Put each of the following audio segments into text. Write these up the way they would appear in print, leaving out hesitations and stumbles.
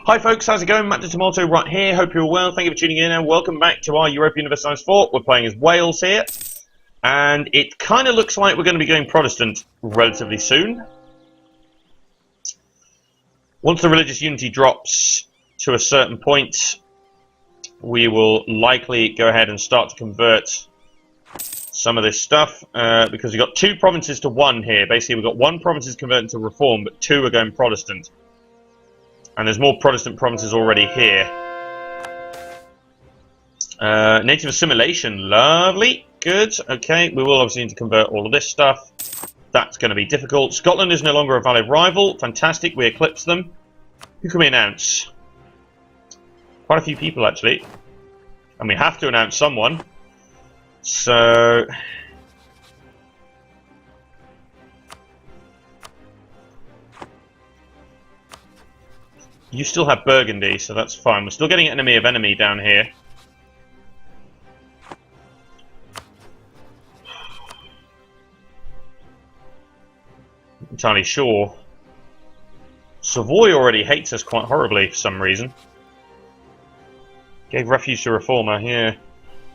Hi folks, how's it going? Matt the Tomato right here. Hope you're well. Thank you for tuning in and welcome back to our Europa Universalis fort. We're playing as Wales here. And it kind of looks like we're going to be going Protestant relatively soon. Once the religious unity drops to a certain point, we will likely go ahead and start to convert some of this stuff. Because we've got two provinces to one here. Basically, we've got one province is converting to Reform, but two are going Protestant. And there's more Protestant provinces already here. Native assimilation, lovely, good, okay. We will obviously need to convert all of this stuff. That's going to be difficult. Scotland is no longer a valid rival, fantastic, we eclipse them. Who can we announce? Quite a few people actually. And we have to announce someone. So... you still have Burgundy, so that's fine. We're still getting enemy of enemy down here. Not entirely sure. Savoy already hates us quite horribly for some reason. Gave refuge to Reformer, yeah.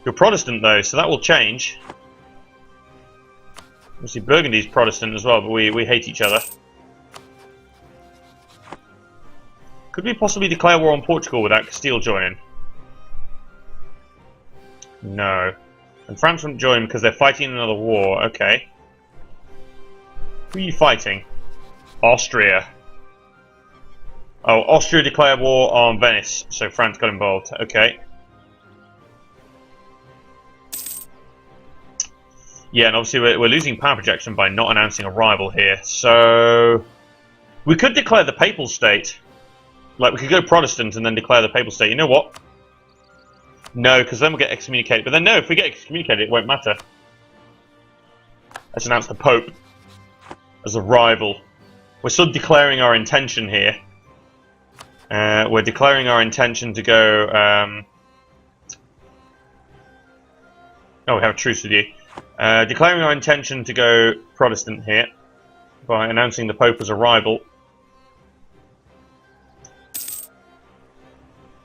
You're Protestant though, so that will change. Obviously Burgundy's Protestant as well, but we hate each other. Could we possibly declare war on Portugal without Castile joining? No. And France wouldn't join because they're fighting another war. Okay. Who are you fighting? Austria. Oh, Austria declared war on Venice, so France got involved. Okay. Yeah, and obviously we're losing power projection by not announcing a rival here. So... we could declare the Papal State. Like, we could go Protestant and then declare the Papal State. You know what? No, because then we'll get excommunicated. But then, no, if we get excommunicated, it won't matter. Let's announce the Pope as a rival. We're sort of declaring our intention here. We're declaring our intention to go... oh, we have a truce with you. Declaring our intention to go Protestant here by announcing the Pope as a rival.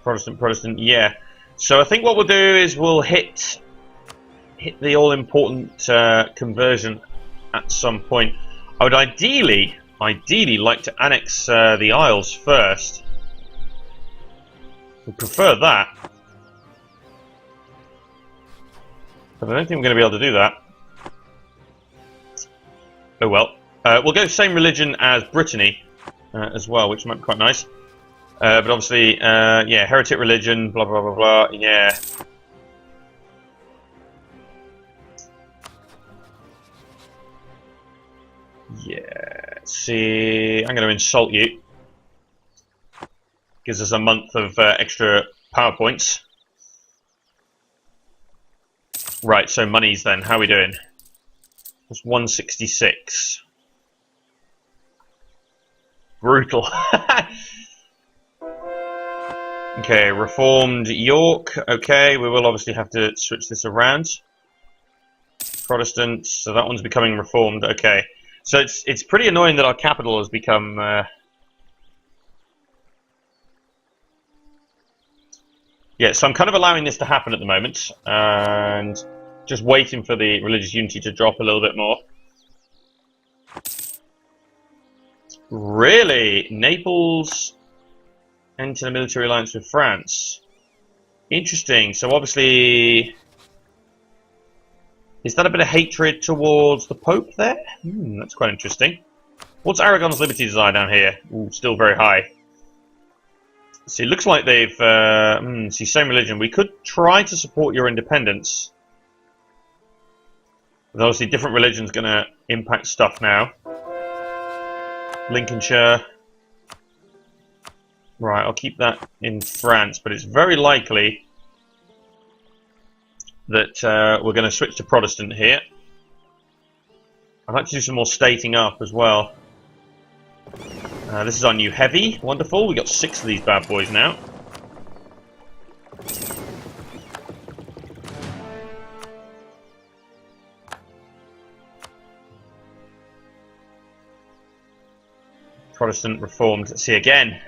Protestant, yeah. So I think what we'll do is we'll hit the all-important conversion at some point. I would ideally like to annex the Isles first. We prefer that. But I don't think we're going to be able to do that. Oh well. We'll go same religion as Brittany as well, which might be quite nice. But obviously, yeah, heretic religion, blah, blah, blah, blah, yeah. Yeah, see, I'm going to insult you. Gives us a month of extra power points. Right, so monies then, how are we doing? It's 166. Brutal. Okay, Reformed York. Okay, we will obviously have to switch this around. Protestant, so that one's becoming Reformed. Okay, so it's pretty annoying that our capital has become... yeah, so I'm kind of allowing this to happen at the moment, and just waiting for the religious unity to drop a little bit more. Really? Naples... enter a military alliance with France. Interesting. So obviously, is that a bit of hatred towards the Pope there? That's quite interesting. What's Aragon's liberty desire down here? Ooh, still very high. See, it looks like they've... see, same religion. We could try to support your independence. But obviously, different religion's going to impact stuff now. Lincolnshire... right, I'll keep that in France, but it's very likely that we're going to switch to Protestant here. I'd like to do some more stating up as well. This is our new heavy, wonderful. We got 6 of these bad boys now. Protestant Reformed. Let's see again.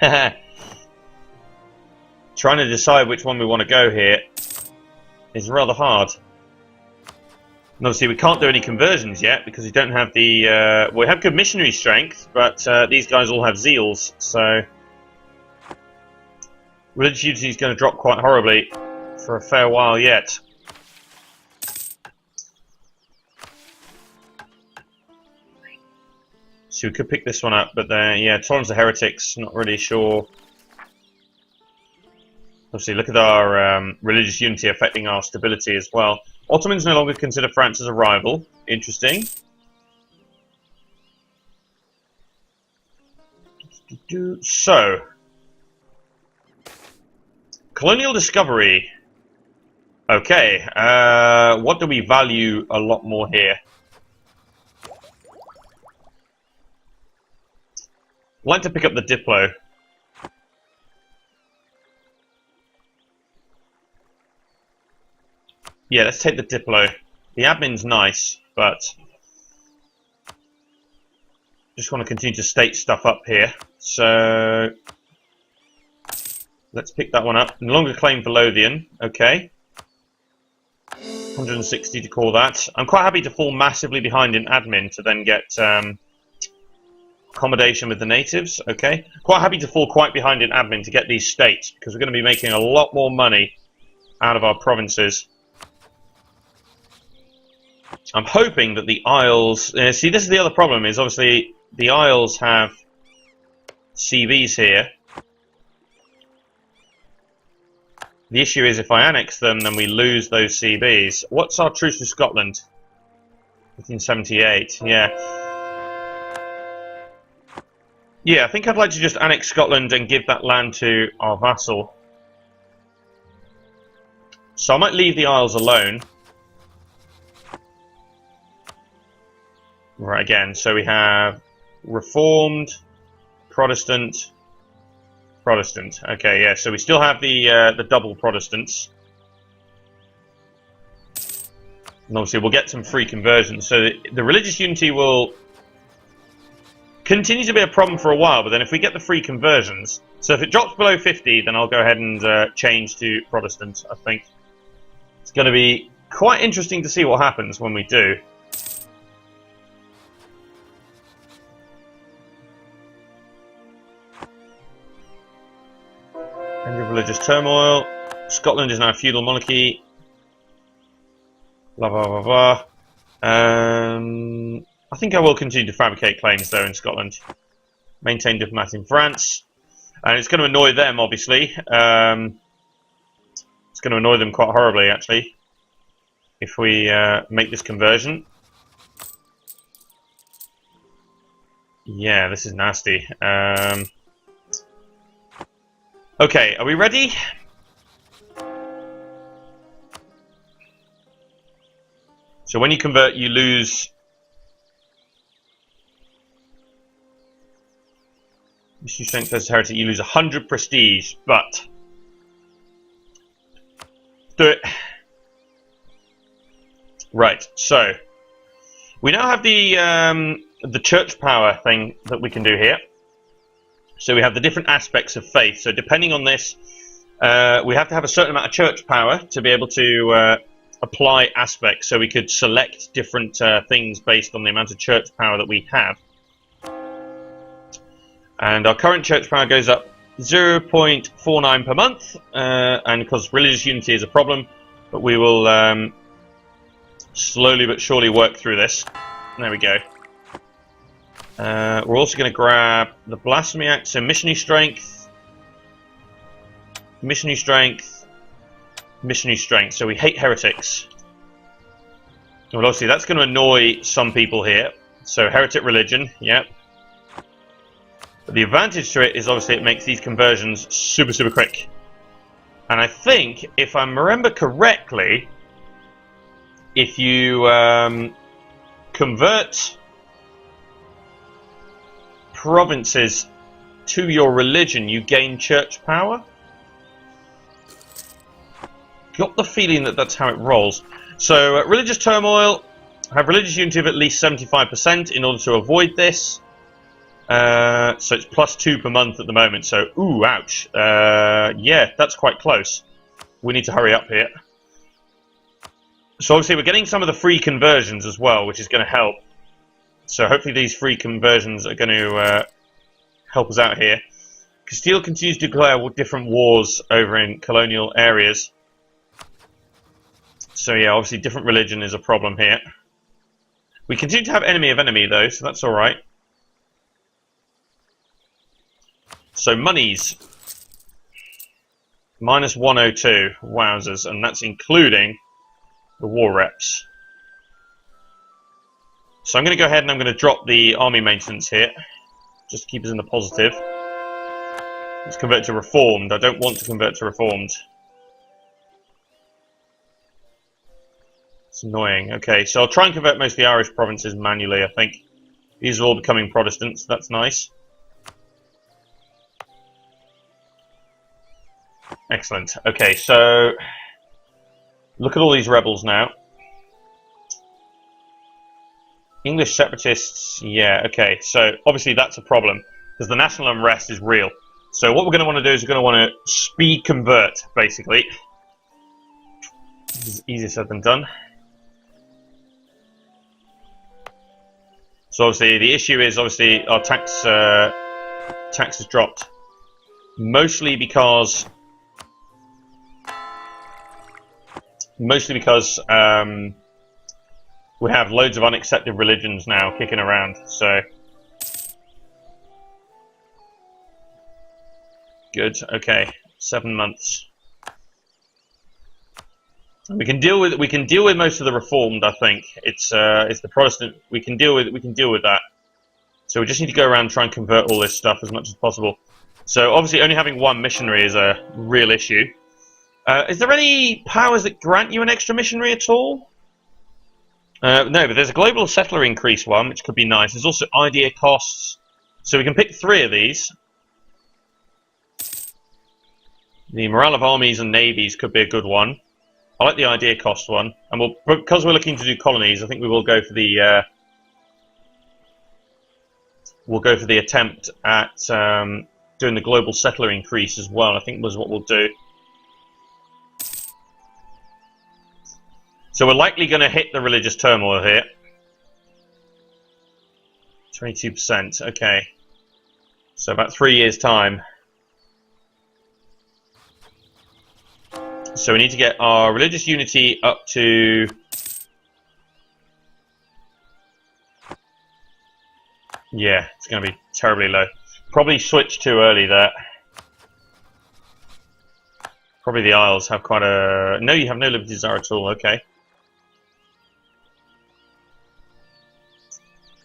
Trying to decide which one we want to go here is rather hard. And obviously we can't do any conversions yet because we don't have the... we have good missionary strength, but these guys all have zeals, so... Religious unity is going to drop quite horribly for a fair while yet. So we could pick this one up, but yeah, tolerance of heretics, not really sure. Obviously, look at our religious unity affecting our stability as well. Ottomans no longer consider France as a rival. Interesting. So, colonial discovery. Okay, what do we value a lot more here? I'd like to pick up the Diplo. Yeah, let's take the Diplo. The admin's nice, but just want to continue to state stuff up here. So let's pick that one up. No longer claim for Lothian. Okay. 160 to call that. I'm quite happy to fall massively behind in admin to then get accommodation with the natives. Okay. Quite happy to fall quite behind in admin to get these states, because we're going to be making a lot more money out of our provinces. I'm hoping that the Isles... see, this is the other problem, is obviously the Isles have CVs here. The issue is if I annex them, then we lose those CVs. What's our truce with Scotland? 1578, yeah. Yeah, I think I'd like to just annex Scotland and give that land to our vassal. So I might leave the Isles alone. Right, again, so we have Reformed, Protestant, Protestant. Okay, yeah, so we still have the double Protestants. And obviously we'll get some free conversions. So the religious unity will continue to be a problem for a while, but then if we get the free conversions... So if it drops below 50, then I'll go ahead and change to Protestant, I think. It's going to be quite interesting to see what happens when we do. End of religious turmoil. Scotland is now a feudal monarchy. Blah blah blah blah. I think I will continue to fabricate claims though in Scotland. Maintain diplomat in France, and it's going to annoy them obviously. It's going to annoy them quite horribly actually if we make this conversion. Yeah, this is nasty. Okay, are we ready? So when you convert, you lose... Issue strength versus heresy, you lose 100 prestige, but... do it. Right, so... we now have the church power thing that we can do here. So we have the different aspects of faith. So depending on this, we have to have a certain amount of church power to be able to apply aspects. So we could select different things based on the amount of church power that we have. And our current church power goes up 0.49 per month. And because religious unity is a problem, but we will slowly but surely work through this. There we go. We're also going to grab the Blasphemy Act, so missionary strength, missionary strength, missionary strength, so we hate heretics. Well, obviously that's going to annoy some people here, so heretic religion, yep. But the advantage to it is obviously it makes these conversions super quick. And I think, if I remember correctly, if you convert provinces to your religion, you gain church power. Got the feeling that that's how it rolls. So religious turmoil, have religious unity of at least 75% in order to avoid this. So it's +2 per month at the moment. So, ooh, ouch. Yeah, that's quite close. We need to hurry up here. So obviously we're getting some of the free conversions as well, which is going to help. So hopefully these free conversions are going to help us out here. Castile continues to declare different wars over in colonial areas. So yeah, obviously different religion is a problem here. We continue to have enemy of enemy though, so that's alright. So monies. -102. Wowzers. And that's including the war reps. So I'm going to go ahead and I'm going to drop the army maintenance here. Just to keep us in the positive. Let's convert to reformed. I don't want to convert to reformed. It's annoying. Okay, so I'll try and convert most of the Irish provinces manually, I think. These are all becoming Protestants. That's nice. Excellent. Okay, so look at all these rebels now. English separatists, yeah, okay. So obviously that's a problem because the national unrest is real. So what we're going to want to do is we're going to want to speed convert, basically. This is easier said than done. So obviously the issue is obviously our tax has dropped, mostly because we have loads of unaccepted religions now kicking around. So good. Okay, 7 months. We can deal with most of the reformed. I think it's the Protestant. We can deal with that. So we just need to go around and try and convert all this stuff as much as possible. So obviously only having one missionary is a real issue. Is there any powers that grant you an extra missionary at all? No, but there's a global settler increase one, which could be nice. There's also idea costs. So we can pick 3 of these. The morale of armies and navies could be a good one. I like the idea cost one, and because we're looking to do colonies, I think we will go for the attempt at doing the global settler increase as well. I think was what we'll do. So we're likely going to hit the religious turmoil here. 22%. Okay. So about 3 years' time. So we need to get our religious unity up to... Yeah, it's going to be terribly low. Probably switch too early there. Probably the Isles have quite a... No, you have no liberties there at all. Okay.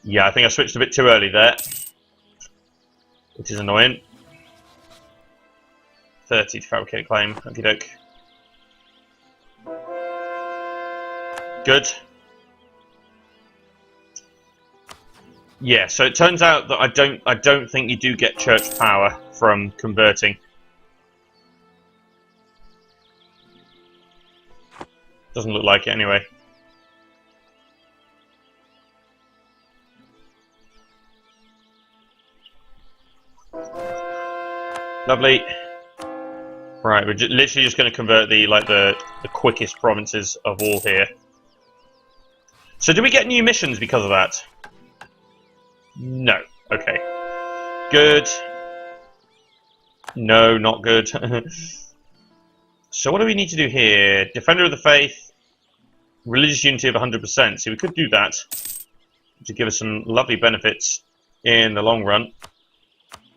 Yeah, I think I switched a bit too early there. Which is annoying. 30 to fabricate a claim. Okie doke. Good. Yeah, so it turns out that I don't think you do get church power from converting. Doesn't look like it anyway. Lovely. Right, we're literally just going to convert the quickest provinces of all here. So do we get new missions because of that? No. Okay. Good. No, not good. So what do we need to do here? Defender of the Faith. Religious unity of 100%. So we could do that to give us some lovely benefits in the long run.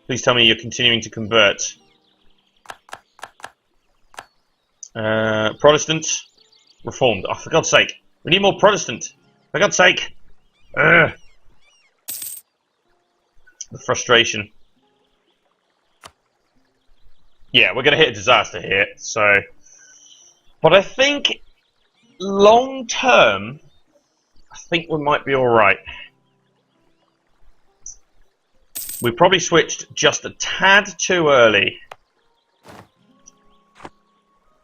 Please tell me you're continuing to convert. Protestant. Reformed. Oh, for God's sake. We need more Protestant. For God's sake. Ugh. The frustration. Yeah, we're going to hit a disaster here. So, but I think long term, I think we might be all right. We probably switched just a tad too early.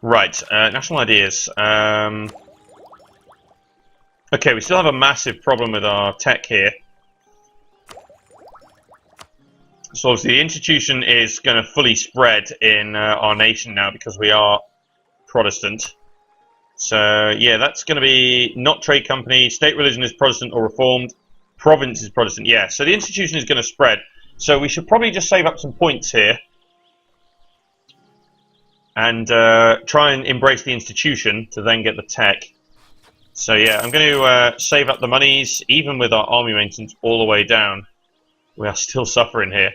Right, national ideas. Okay, we still have a massive problem with our tech here. So obviously the institution is going to fully spread in our nation now because we are Protestant. So yeah, that's going to be not trade company, state religion is Protestant or Reformed, province is Protestant. Yeah, so the institution is going to spread. So we should probably just save up some points here and try and embrace the institution to then get the tech. So yeah, I'm going to save up the monies, even with our army maintenance all the way down. We are still suffering here.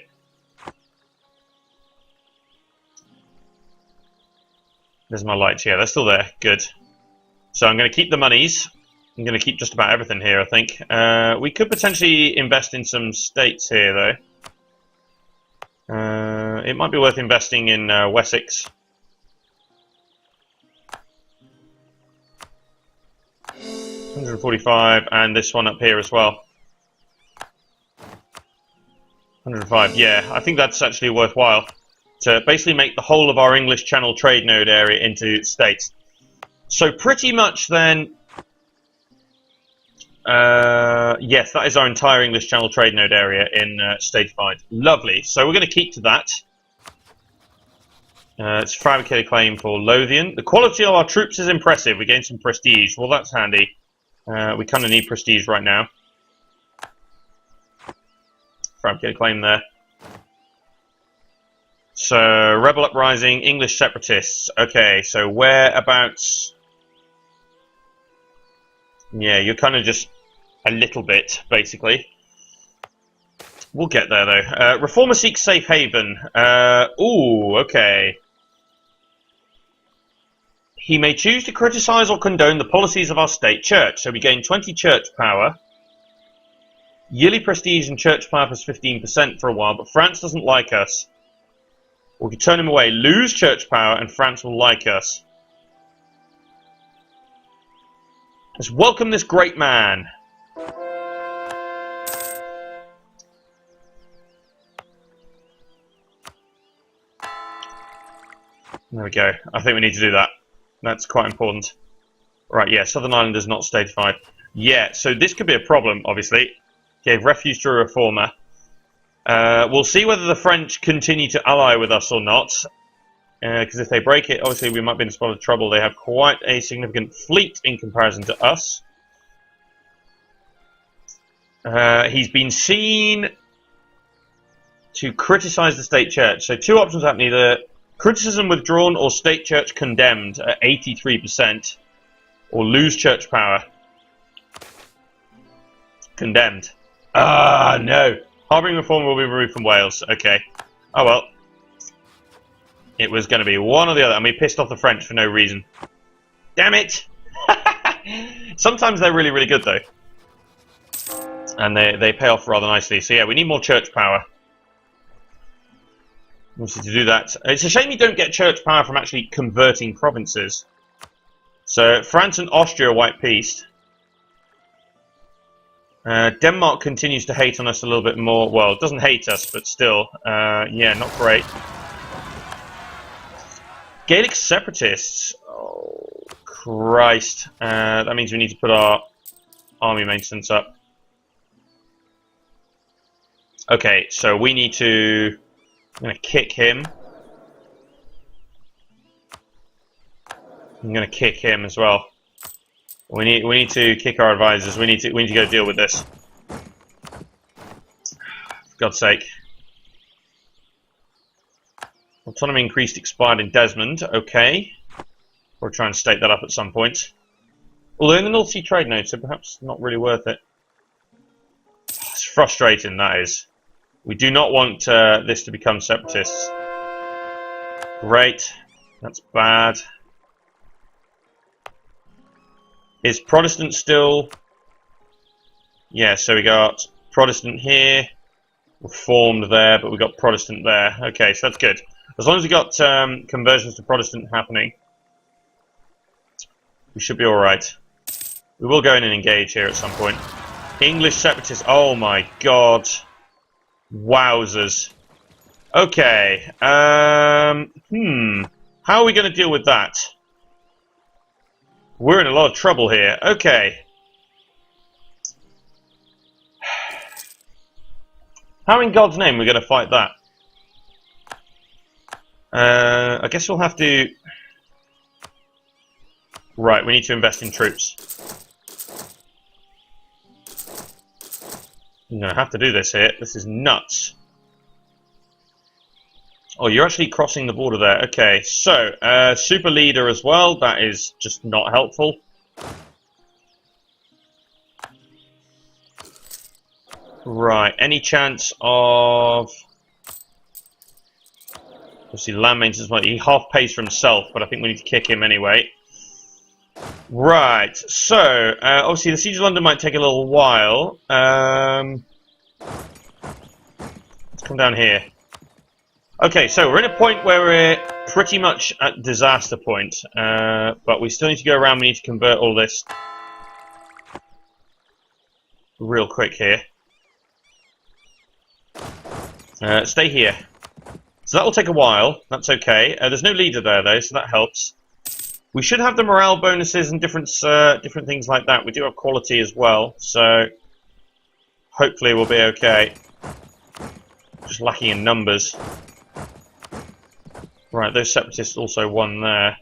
There's my lights. Yeah, they're still there. Good. So I'm going to keep the monies. I'm going to keep just about everything here, I think. We could potentially invest in some states here, though. It might be worth investing in Wessex. $145, and this one up here as well. 105, yeah, I think that's actually worthwhile to basically make the whole of our English Channel trade node area into states. So pretty much then, yes, that is our entire English Channel trade node area in statified. Lovely. So we're going to keep to that. It's a fabricated claim for Lothian. The quality of our troops is impressive. We gained some prestige. Well, that's handy. We kind of need prestige right now. Fabricated claim there. So, rebel uprising, English separatists. Okay, so whereabouts? Yeah, you're kind of just a little bit, basically. We'll get there, though. Reformer seeks safe haven. Ooh, okay. He may choose to criticize or condone the policies of our state church. So we gain 20 church power. Yearly prestige and church power plus 15% for a while, but France doesn't like us. We could turn him away, lose church power, and France will like us. Let's welcome this great man. There we go. I think we need to do that. That's quite important. Right, yeah, Southern Ireland is not statified. Yeah, so this could be a problem, obviously. Gave refuge to a reformer. We'll see whether the French continue to ally with us or not. Because if they break it, obviously we might be in a spot of trouble. They have quite a significant fleet in comparison to us. He's been seen to criticize the state church. So two options happen: either criticism withdrawn or state church condemned at 83%, or lose church power. Condemned. Ah, no. Harbouring reform will be removed from Wales. Okay. Oh well. It was going to be one or the other. And we pissed off the French for no reason. Damn it! Sometimes they're really, really good, though. And they pay off rather nicely. So yeah, we need more church power. Obviously, to do that. It's a shame you don't get church power from actually converting provinces. So France and Austria are white peace. Denmark continues to hate on us a little bit more. Well, it doesn't hate us, but still. Yeah, not great. Gaelic separatists. Oh, Christ. That means we need to put our army maintenance up. Okay, so we need to... I'm going to kick him. I'm going to kick him as well. We need to kick our advisors. We need to go deal with this. For God's sake. Autonomy increased expired in Desmond. Okay. We'll try and state that up at some point. Although in the North Sea trade node, so perhaps not really worth it. It's frustrating, that is. We do not want this to become separatists. Great. That's bad. Is Protestant still... Yeah, so we got Protestant here. Reformed there, but we got Protestant there. Okay, so that's good. As long as we got conversions to Protestant happening, we should be alright. We will go in and engage here at some point. English separatists. Oh my god. Wowzers. Okay. How are we going to deal with that? We're in a lot of trouble here. Okay. How in God's name are we going to fight that? I guess we'll have to... Right, we need to invest in troops. I'm going to have to do this here. This is nuts. Oh, you're actually crossing the border there. Okay, so, super leader as well. That is just not helpful. Right, any chance of... Obviously, land maintenance, he half pays for himself, but I think we need to kick him anyway. Right, so, obviously the Siege of London might take a little while. Let's come down here. Okay, so we're in a point where we're pretty much at disaster point, but we still need to go around, we need to convert all this real quick here. Stay here. So that will take a while, that's okay. There's no leader there though, so that helps. We should have the morale bonuses and different things like that. We do have quality as well, so hopefully we'll be okay. Just lacking in numbers. Right, those separatists also won there.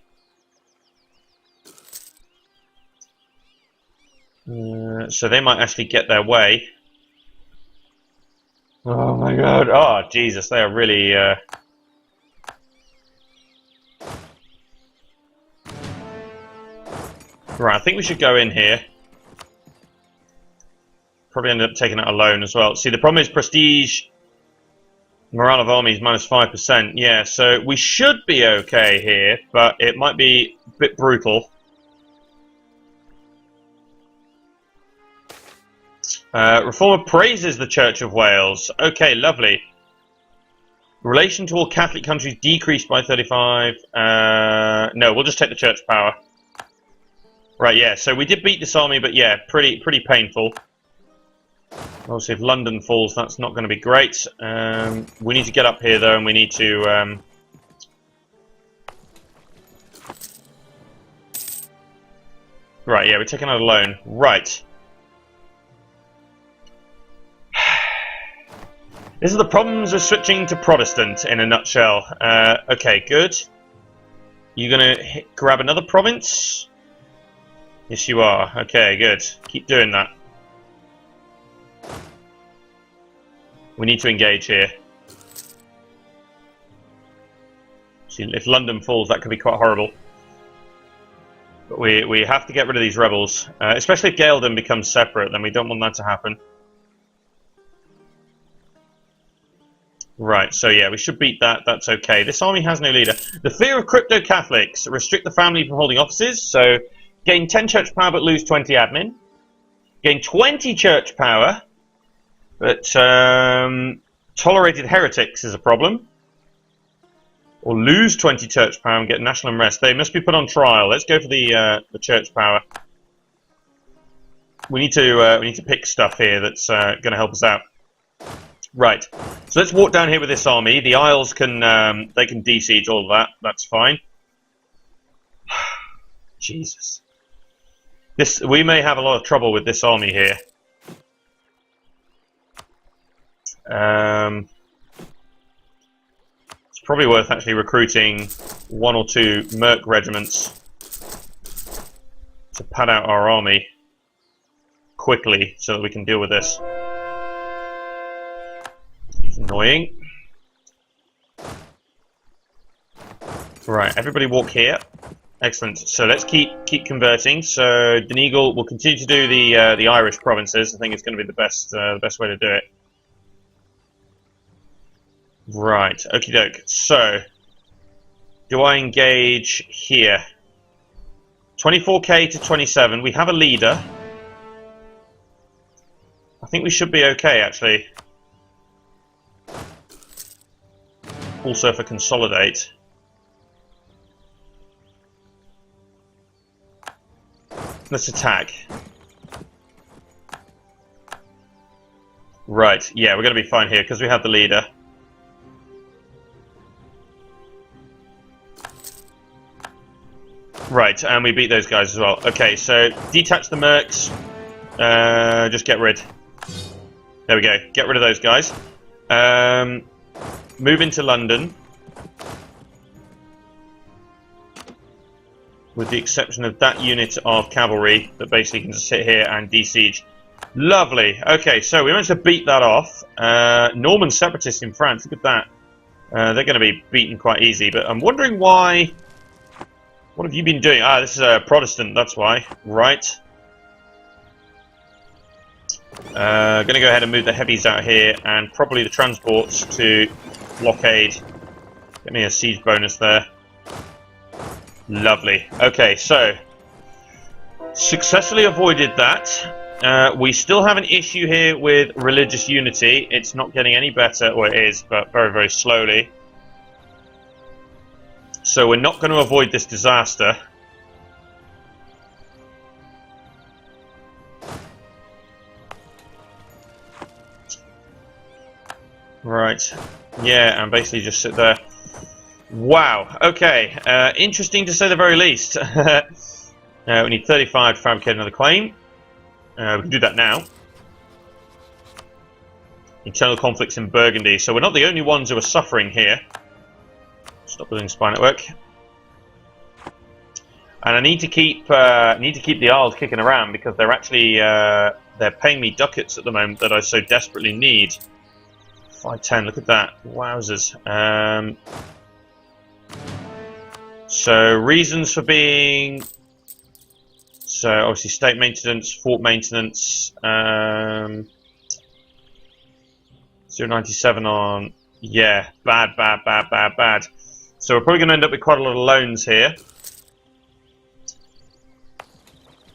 So they might actually get their way. Oh my god. Oh, Jesus, they are really... Right, I think we should go in here. Probably end up taking it alone as well. See, the problem is prestige... Morale of armies minus 5%. Yeah, so we should be okay here, but it might be a bit brutal. Reformer praises the Church of Wales. Okay, lovely. Relation to all Catholic countries decreased by 35. No, we'll just take the church power. Right, yeah, so we did beat this army, but yeah, pretty painful. Obviously, if London falls, that's not going to be great. We need to get up here, though, and we need to... Right, yeah, we're taking out a loan. Right. These are the problems of switching to Protestant, in a nutshell. Okay, good. You going to grab another province? Yes, you are. Okay, good. Keep doing that. We need to engage here. See, if London falls, that could be quite horrible. But we have to get rid of these rebels. Especially if Gaeldon becomes separate, then we don't want that to happen. Right, so yeah, we should beat that. That's okay. This army has no leader. The fear of crypto-Catholics. Restrict the family from holding offices. So, gain 10 church power but lose 20 admin. Gain 20 church power, but tolerated heretics is a problem. Or lose 20 church power and get national unrest. They must be put on trial. Let's go for the church power. We need to pick stuff here that's going to help us out. Right. So let's walk down here with this army. The Isles can they can de-siege all of that. That's fine. Jesus. We may have a lot of trouble with this army here. It's probably worth actually recruiting 1 or 2 Merc regiments to pad out our army quickly so that we can deal with this. It's annoying. Right, everybody walk here. Excellent. So let's keep converting. So Donegal will continue to do the Irish provinces. I think it's going to be the best way to do it. Right. Okie doke. So do I engage here? 24k to 27. We have a leader. I think we should be okay actually. Also for consolidate. Let's attack. Right, yeah, we're going to be fine here because we have the leader. Right, and we beat those guys as well. Okay, so detach the mercs. Just get rid. There we go. Get rid of those guys. Move into London. With the exception of that unit of cavalry that basically can just sit here and de-siege. Lovely. Okay, so we managed to beat that off. Norman separatists in France, look at that. They're going to be beaten quite easy, but I'm wondering why... What have you been doing? Ah, this is a Protestant, that's why. Right. Going to go ahead and move the heavies out here, and probably the transports to blockade. Get me a siege bonus there. Lovely. Okay, so successfully avoided that. We still have an issue here with religious unity. It's not getting any better, or it is, but very, very slowly. So we're not going to avoid this disaster. Right. Yeah, and basically just sit there. Wow. Okay. Interesting to say the very least. We need 35 to fabricate another claim. We can do that now. Internal conflicts in Burgundy. So we're not the only ones who are suffering here. Stop building spy network. And I need to keep the Isles kicking around because they're actually they're paying me ducats at the moment that I so desperately need. 510. Look at that. Wowzers. So reasons for being. So obviously state maintenance, fort maintenance. 097 on. Yeah, bad. So we're probably going to end up with quite a lot of loans here.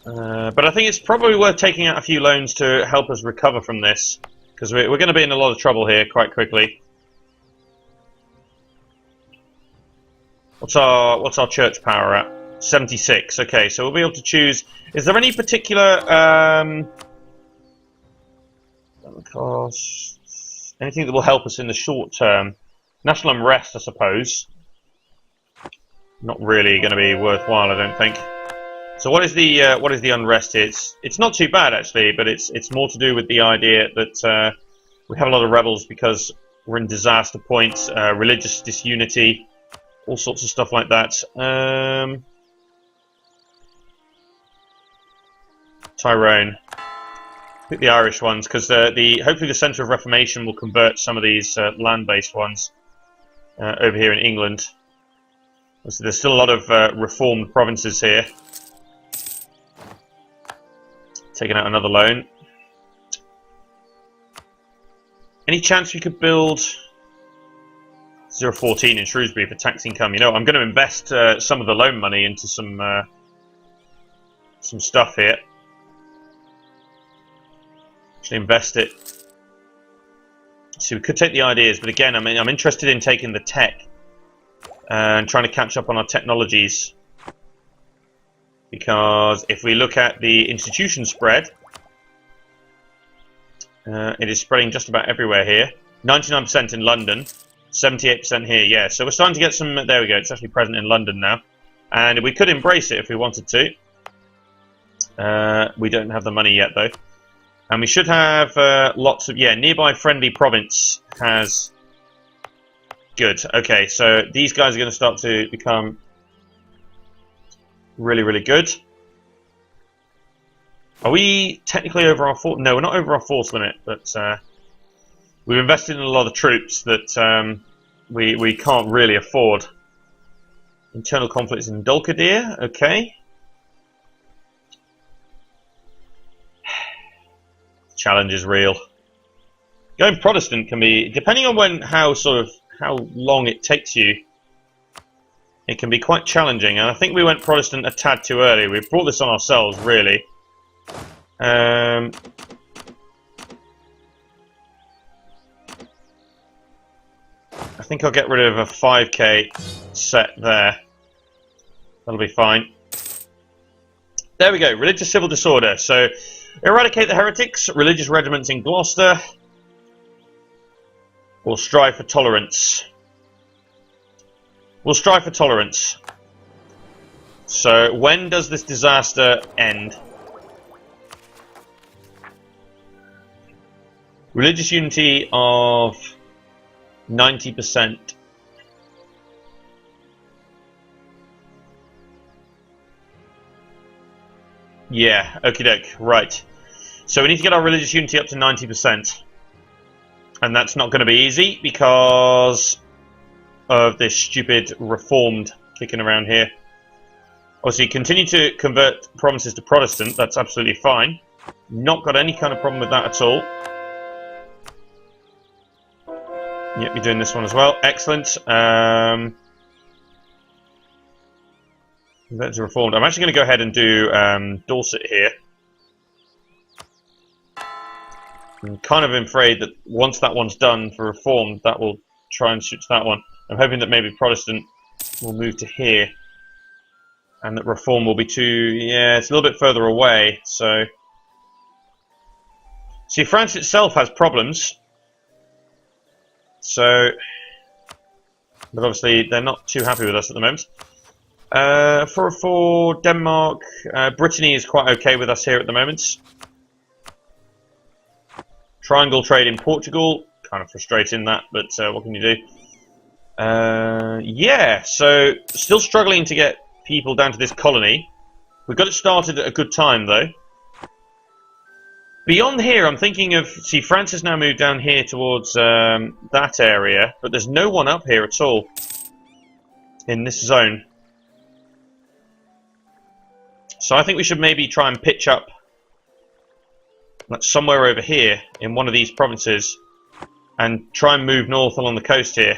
But I think it's probably worth taking out a few loans to help us recover from this, because we're going to be in a lot of trouble here quite quickly. What's our church power at? 76. Okay, so we'll be able to choose. Is there any particular anything that will help us in the short term? National unrest, I suppose. Not really going to be worthwhile, I don't think. So what is the unrest? It's not too bad actually, but it's more to do with the idea that we have a lot of rebels because we're in disaster points, religious disunity, all sorts of stuff like that. Tyrone. Pick the Irish ones because hopefully the Centre of Reformation will convert some of these land-based ones over here in England. So there's still a lot of reformed provinces here. Taking out another loan. Any chance we could build 014 in Shrewsbury for tax income? You know, I'm going to invest some of the loan money into some stuff here. Actually invest it. So we could take the ideas, but again, I'm interested in taking the tech and trying to catch up on our technologies. Because if we look at the institution spread, it is spreading just about everywhere here. 99% in London, 78% here, yeah. So we're starting to get some, there we go, it's actually present in London now. And we could embrace it if we wanted to. We don't have the money yet though. And we should have lots of, yeah, nearby friendly province has... Good, okay, so these guys are going to start to become really, really good. Are we technically over our force? No, we're not over our force limit, but we've invested in a lot of troops that we can't really afford. Internal conflicts in Dulcadir, okay. Challenge is real. Going Protestant can be, depending on how long it takes you, it can be quite challenging, and I think we went Protestant a tad too early. We've brought this on ourselves, really. I think I'll get rid of a 5k set there. That'll be fine. There we go, religious civil disorder. So, eradicate the heretics, religious regiments in Gloucester. We'll strive for tolerance. We'll strive for tolerance. So, when does this disaster end? Religious unity of 90%. Yeah, okie doke, right. So we need to get our religious unity up to 90%. And that's not going to be easy because of this stupid reformed kicking around here. Obviously, continue to convert provinces to Protestant, that's absolutely fine. Not got any kind of problem with that at all. Yep, you're doing this one as well. Excellent. Convert to reformed. I'm actually going to go ahead and do Dorset here. I'm kind of afraid that once that one's done for reformed, that will try and switch that one. I'm hoping that maybe Protestant will move to here. And that reform will be too... yeah, it's a little bit further away, so... See, France itself has problems. So... but obviously, they're not too happy with us at the moment. For Denmark, Brittany is quite okay with us here at the moment. Triangle trade in Portugal, kind of frustrating that, but what can you do? Yeah, so still struggling to get people down to this colony. We got it started at a good time, though. Beyond here, I'm thinking of... see, France has now moved down here towards that area, but there's no one up here at all in this zone. So I think we should maybe try and pitch up like somewhere over here in one of these provinces and try and move north along the coast here.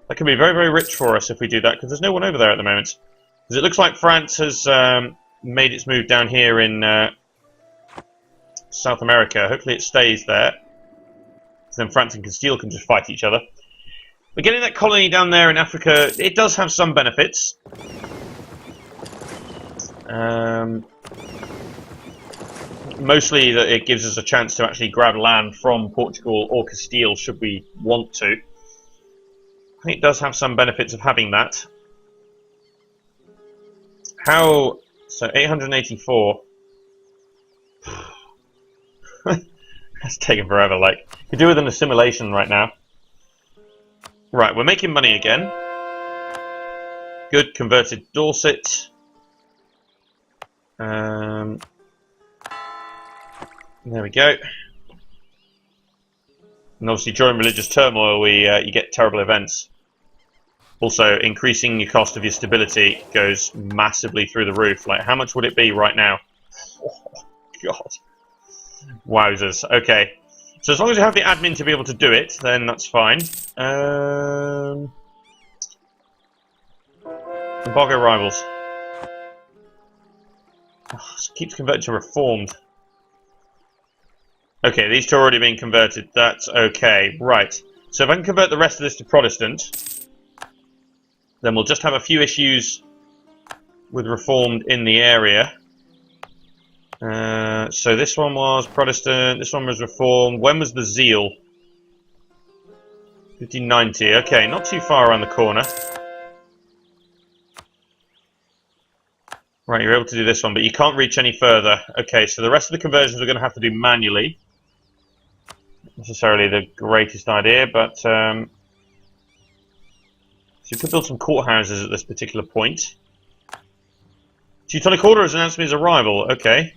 That could be very, very rich for us if we do that, because there's no one over there at the moment. Because it looks like France has made its move down here in South America. Hopefully it stays there. So then France and Castile can just fight each other. But getting that colony down there in Africa, it does have some benefits. Mostly that it gives us a chance to actually grab land from Portugal or Castile should we want to. I think it does have some benefits of having that. How... so 884. That's taken forever, like. Could do with an assimilation right now. Right, we're making money again. Good, converted Dorset. There we go. And obviously during religious turmoil you get terrible events. Also, increasing your cost of your stability goes massively through the roof. Like, how much would it be right now? Oh, God. Wowzers. Okay. So as long as you have the admin to be able to do it, then that's fine. Embargo rivals. Oh, it keeps converting to reformed. Okay, these two are already being converted. That's okay. Right. So if I can convert the rest of this to Protestant, then we'll just have a few issues with reformed in the area. So this one was Protestant, this one was reformed. When was the zeal? 1590. Okay, not too far around the corner. Right, you're able to do this one, but you can't reach any further. Okay, so the rest of the conversions we're going to have to do manually. Not necessarily the greatest idea, but... so you could build some courthouses at this particular point. Teutonic Order has announced me his arrival. Okay.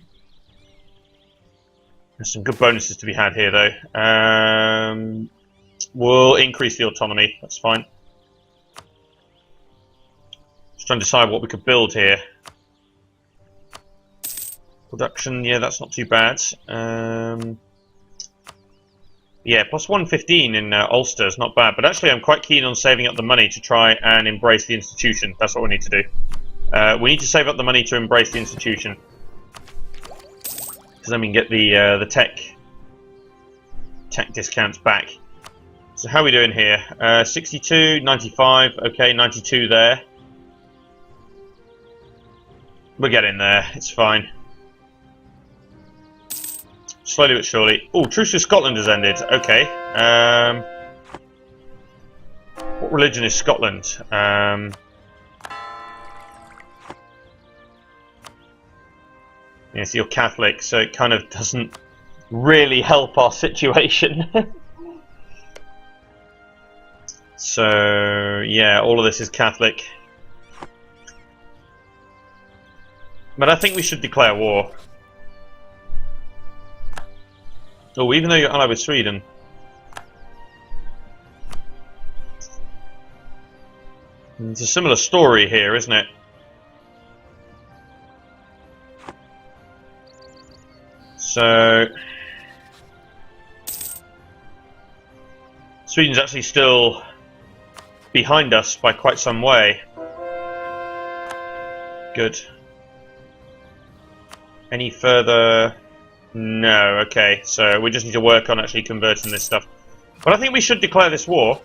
There's some good bonuses to be had here, though. We'll increase the autonomy. That's fine. Just trying to decide what we could build here. Production, yeah, that's not too bad. Yeah, plus 115 in Ulster is not bad. But actually, I'm quite keen on saving up the money to try and embrace the institution. That's what we need to do. We need to save up the money to embrace the institution. Because then we can get the tech discounts back. So how are we doing here? 62, 95, okay, 92 there. We're getting there, it's fine. Slowly but surely. Oh, truce with Scotland has ended, okay. What religion is Scotland? Yes, you're Catholic, so it kind of doesn't really help our situation. So, yeah, all of this is Catholic. But I think we should declare war. Oh, even though you're allied with Sweden. It's a similar story here, isn't it? So... Sweden's actually still behind us by quite some way. Good. Any further... No, okay. So we just need to work on actually converting this stuff. But I think we should declare this war.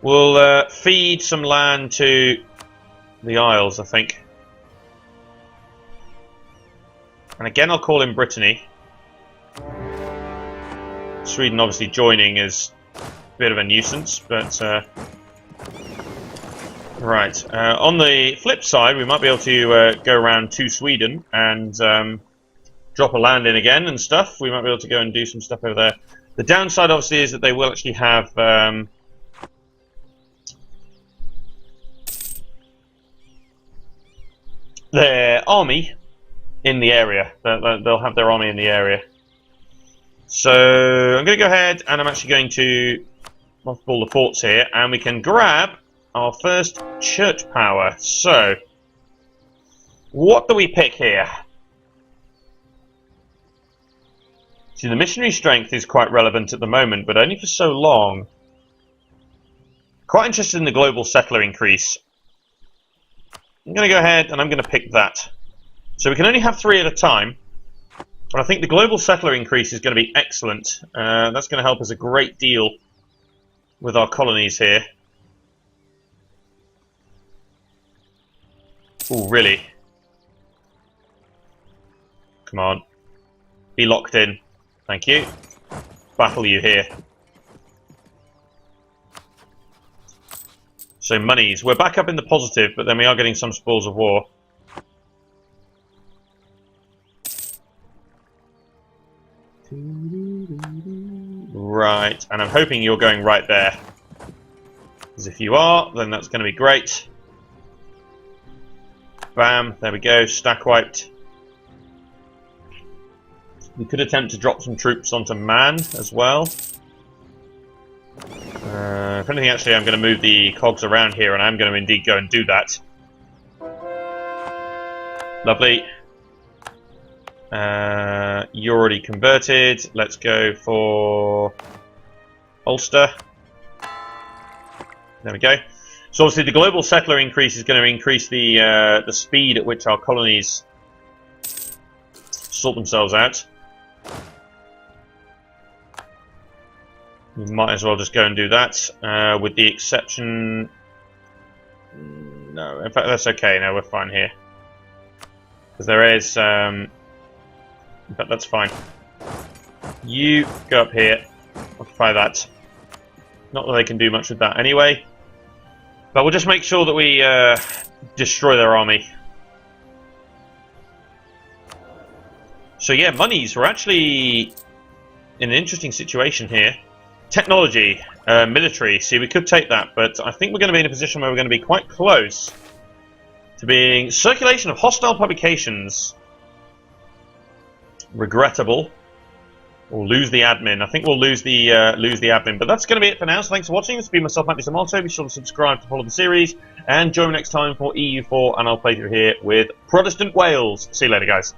We'll feed some land to the Isles, I think. And again, I'll call in Brittany. Sweden obviously joining is a bit of a nuisance, but... Right. On the flip side, we might be able to go around to Sweden and drop a land in again and stuff. We might be able to go and do some stuff over there. The downside, obviously, is that they will actually have... their army in the area. They'll have their army in the area. So I'm going to go ahead and I'm actually going to mothball the forts here, and we can grab our first church power. So what do we pick here? See, the missionary strength is quite relevant at the moment, but only for so long. Quite interested in the global settler increase. I'm going to go ahead and I'm going to pick that. So we can only have 3 at a time. But I think the global settler increase is going to be excellent. That's going to help us a great deal with our colonies here. Oh, really? Come on. Be locked in. Thank you. Battle you here. So monies. We're back up in the positive, but then we are getting some spoils of war. Right, and I'm hoping you're going right there. Because if you are, then that's going to be great. Bam, there we go, stack wiped. We could attempt to drop some troops onto Man as well. If anything, actually, I'm going to move the cogs around here, and I'm going to indeed go and do that. Lovely. You're already converted. Let's go for Ulster. There we go. So obviously the global settler increase is going to increase the speed at which our colonies sort themselves out. We might as well just go and do that, with the exception... No, in fact that's okay, no, we're fine here. Because there is... In fact, that's fine. You go up here, occupy that. Not that they can do much with that anyway. But we'll just make sure that we destroy their army. So yeah, monies, we're actually in an interesting situation here. Technology, military, see, we could take that, but I think we're going to be in a position where we're going to be quite close to being circulation of hostile publications. Regrettable. We'll lose the admin. I think we'll lose the admin, but that's going to be it for now. So thanks for watching. This has been myself, Matthew Samalto. Be sure to subscribe to follow the series, and join me next time for EU4, and I'll play through here with Protestant Wales. See you later, guys.